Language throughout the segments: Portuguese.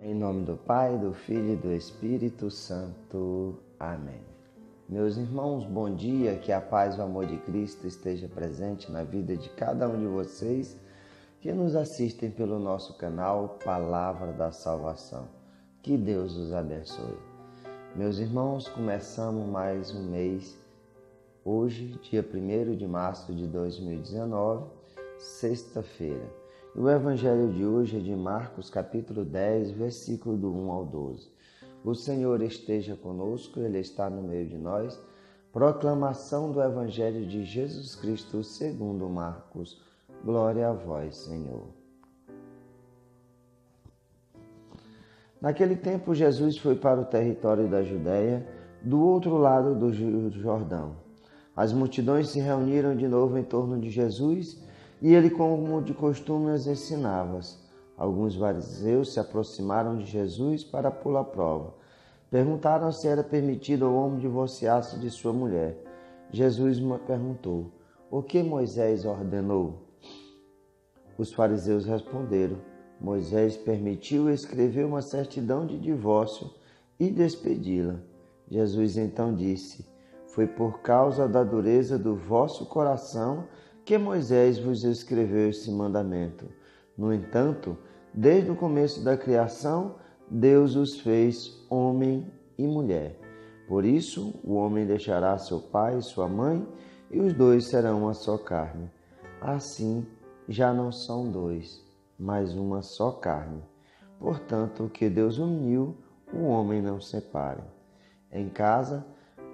Em nome do Pai, do Filho e do Espírito Santo. Amém. Meus irmãos, bom dia, que a paz e o amor de Cristo esteja presente na vida de cada um de vocês que nos assistem pelo nosso canal Palavra da Salvação. Que Deus os abençoe. Meus irmãos, começamos mais um mês, hoje, dia 1º de março de 2019, sexta-feira. O evangelho de hoje é de Marcos, capítulo 10, versículo do 1 ao 12. O Senhor esteja conosco, Ele está no meio de nós. Proclamação do evangelho de Jesus Cristo segundo Marcos. Glória a vós, Senhor. Naquele tempo, Jesus foi para o território da Judéia, do outro lado do Jordão. As multidões se reuniram de novo em torno de Jesus e ele, como de costume, os ensinava. Alguns fariseus se aproximaram de Jesus para pô-lo à prova. Perguntaram se era permitido ao homem divorciar-se de sua mulher. Jesus perguntou: o que Moisés ordenou? Os fariseus responderam: Moisés permitiu escrever uma certidão de divórcio e despedi-la. Jesus então disse: foi por causa da dureza do vosso coração que Moisés vos escreveu esse mandamento. No entanto, desde o começo da criação, Deus os fez homem e mulher. Por isso, o homem deixará seu pai e sua mãe, e os dois serão uma só carne. Assim, já não são dois, mas uma só carne. Portanto, o que Deus uniu, o homem não separe. Em casa,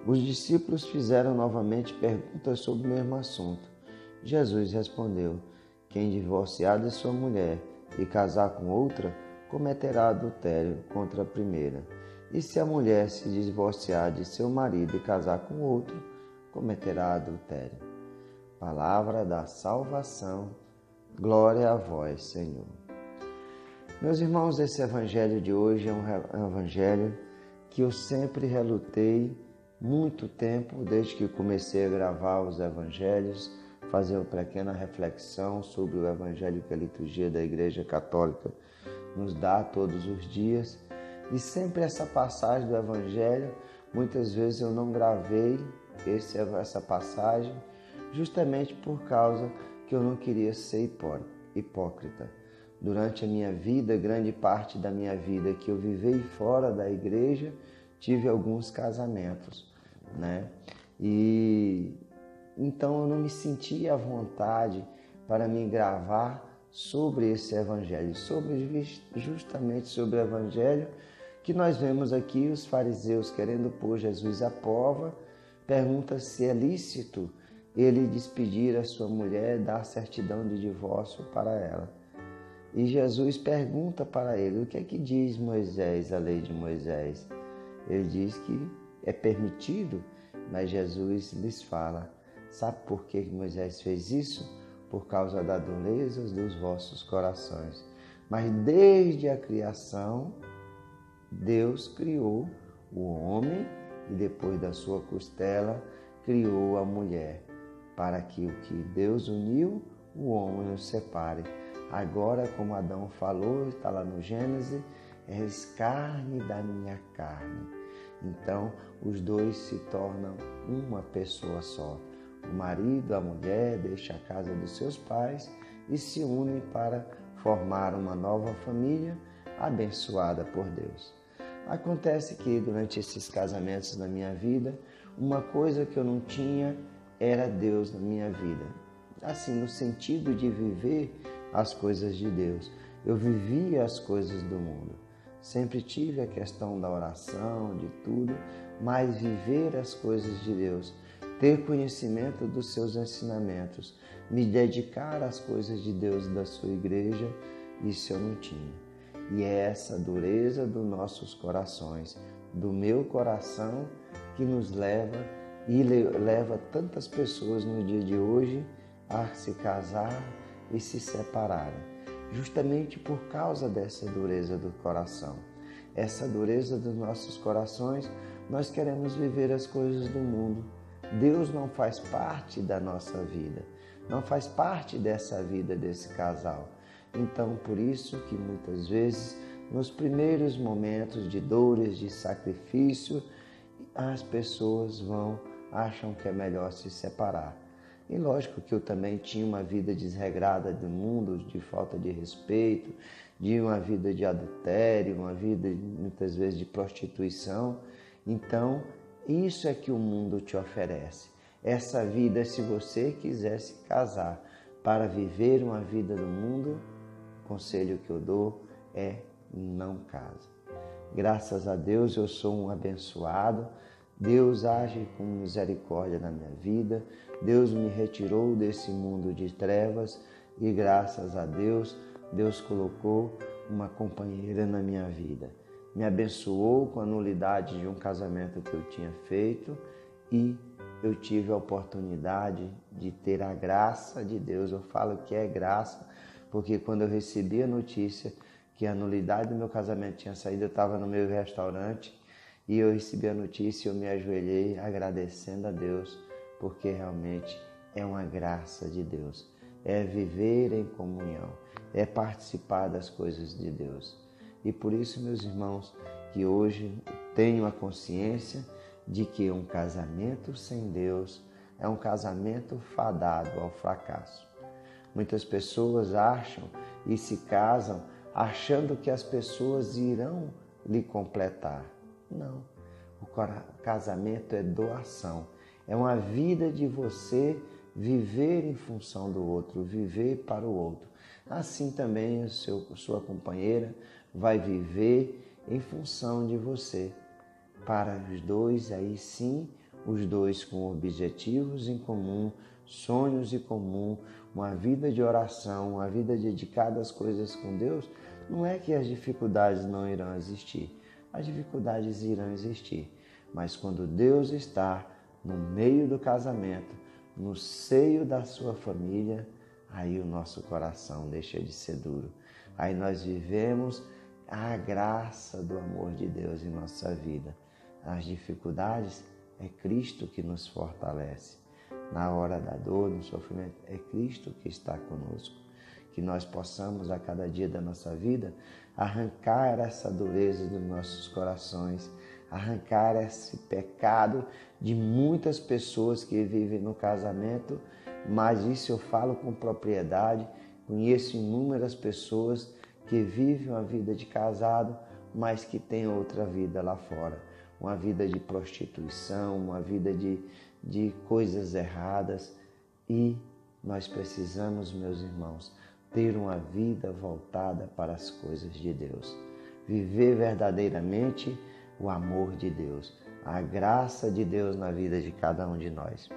os discípulos fizeram novamente perguntas sobre o mesmo assunto. Jesus respondeu: quem divorciar de sua mulher e casar com outra, cometerá adultério contra a primeira. E se a mulher se divorciar de seu marido e casar com outro, cometerá adultério. Palavra da salvação. Glória a vós, Senhor. Meus irmãos, esse evangelho de hoje é um evangelho que eu sempre relutei muito tempo, desde que comecei a gravar os evangelhos, fazer uma pequena reflexão sobre o evangelho que a liturgia da Igreja Católica nos dá todos os dias. E sempre essa passagem do evangelho, muitas vezes eu não gravei essa passagem, justamente por causa que eu não queria ser hipócrita. Durante a minha vida, grande parte da minha vida que eu vivei fora da igreja, tive alguns casamentos, né? E então eu não me sentia à vontade para me gravar sobre esse evangelho, justamente sobre o evangelho que nós vemos aqui, os fariseus querendo pôr Jesus à prova, pergunta se é lícito ele despedir a sua mulher, dar certidão de divórcio para ela. E Jesus pergunta para ele: o que é que diz Moisés, a lei de Moisés? Ele diz que é permitido, mas Jesus lhes fala: sabe por que Moisés fez isso? Por causa da dureza dos vossos corações. Mas desde a criação, Deus criou o homem e depois da sua costela criou a mulher, para que o que Deus uniu, o homem não separe. Agora, como Adão falou, está lá no Gênesis, és carne da minha carne. Então, os dois se tornam uma pessoa só. O marido, a mulher, deixam a casa dos seus pais e se unem para formar uma nova família abençoada por Deus. Acontece que durante esses casamentos na minha vida, uma coisa que eu não tinha era Deus na minha vida. Assim, no sentido de viver as coisas de Deus. Eu vivia as coisas do mundo. Sempre tive a questão da oração, de tudo, mas viver as coisas de Deus, ter conhecimento dos seus ensinamentos, me dedicar às coisas de Deus e da sua igreja, isso eu não tinha. E é essa dureza dos nossos corações, do meu coração, que nos leva e leva tantas pessoas no dia de hoje a se casar e se separarem. Justamente por causa dessa dureza do coração. Essa dureza dos nossos corações, nós queremos viver as coisas do mundo. Deus não faz parte da nossa vida, não faz parte dessa vida desse casal. Então, por isso que muitas vezes nos primeiros momentos de dores, de sacrifício, as pessoas acham que é melhor se separar. E lógico que eu também tinha uma vida desregrada do mundo, de falta de respeito, de uma vida de adultério, uma vida muitas vezes de prostituição. Então, isso é que o mundo te oferece. Essa vida, se você quiser se casar para viver uma vida do mundo, o conselho que eu dou é não case. Graças a Deus eu sou um abençoado. Deus age com misericórdia na minha vida. Deus me retirou desse mundo de trevas e graças a Deus, Deus colocou uma companheira na minha vida. Me abençoou com a nulidade de um casamento que eu tinha feito e eu tive a oportunidade de ter a graça de Deus. Eu falo que é graça, porque quando eu recebi a notícia que a nulidade do meu casamento tinha saído, eu estava no meu restaurante e eu recebi a notícia e eu me ajoelhei agradecendo a Deus, porque realmente é uma graça de Deus. É viver em comunhão, é participar das coisas de Deus. E por isso, meus irmãos, que hoje tenho a consciência de que um casamento sem Deus é um casamento fadado ao fracasso. Muitas pessoas acham e se casam achando que as pessoas irão lhe completar. Não, o casamento é doação, é uma vida de você viver em função do outro, viver para o outro. Assim também sua companheira vai viver em função de você. Para os dois, aí sim, os dois com objetivos em comum, sonhos em comum, uma vida de oração, uma vida dedicada às coisas com Deus, não é que as dificuldades não irão existir. As dificuldades irão existir, mas quando Deus está no meio do casamento, no seio da sua família, aí o nosso coração deixa de ser duro. Aí nós vivemos a graça do amor de Deus em nossa vida. As dificuldades é Cristo que nos fortalece. Na hora da dor, no sofrimento, é Cristo que está conosco. Que nós possamos a cada dia da nossa vida arrancar essa dureza dos nossos corações, arrancar esse pecado de muitas pessoas que vivem no casamento, mas isso eu falo com propriedade. Conheço inúmeras pessoas que vivem uma vida de casado, mas que têm outra vida lá fora. Uma vida de prostituição, uma vida de coisas erradas. E nós precisamos, meus irmãos, ter uma vida voltada para as coisas de Deus. Viver verdadeiramente o amor de Deus, a graça de Deus na vida de cada um de nós.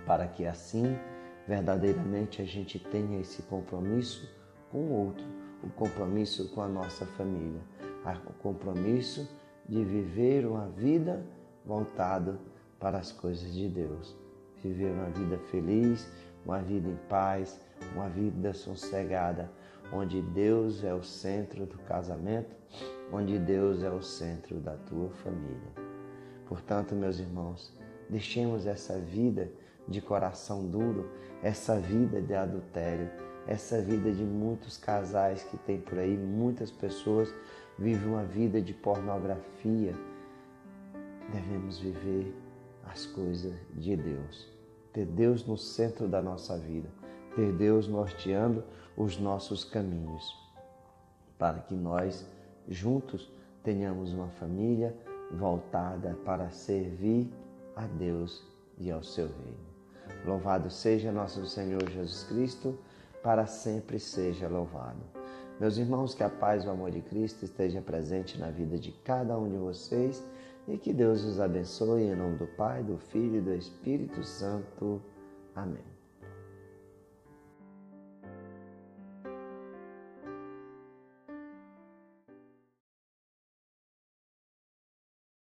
Para que assim, verdadeiramente, a gente tenha esse compromisso com o outro, o compromisso com a nossa família, o compromisso de viver uma vida voltada para as coisas de Deus. Viver uma vida feliz, uma vida em paz, uma vida sossegada, onde Deus é o centro do casamento, onde Deus é o centro da tua família. Portanto, meus irmãos, deixemos essa vida de coração duro, essa vida de adultério, essa vida de muitos casais que tem por aí, muitas pessoas vivem uma vida de pornografia. Devemos viver as coisas de Deus, ter Deus no centro da nossa vida, ter Deus norteando os nossos caminhos, para que nós juntos tenhamos uma família voltada para servir a Deus e ao seu reino. Louvado seja nosso Senhor Jesus Cristo, para sempre seja louvado. Meus irmãos, que a paz e o amor de Cristo esteja presente na vida de cada um de vocês e que Deus os abençoe em nome do Pai, do Filho e do Espírito Santo. Amém.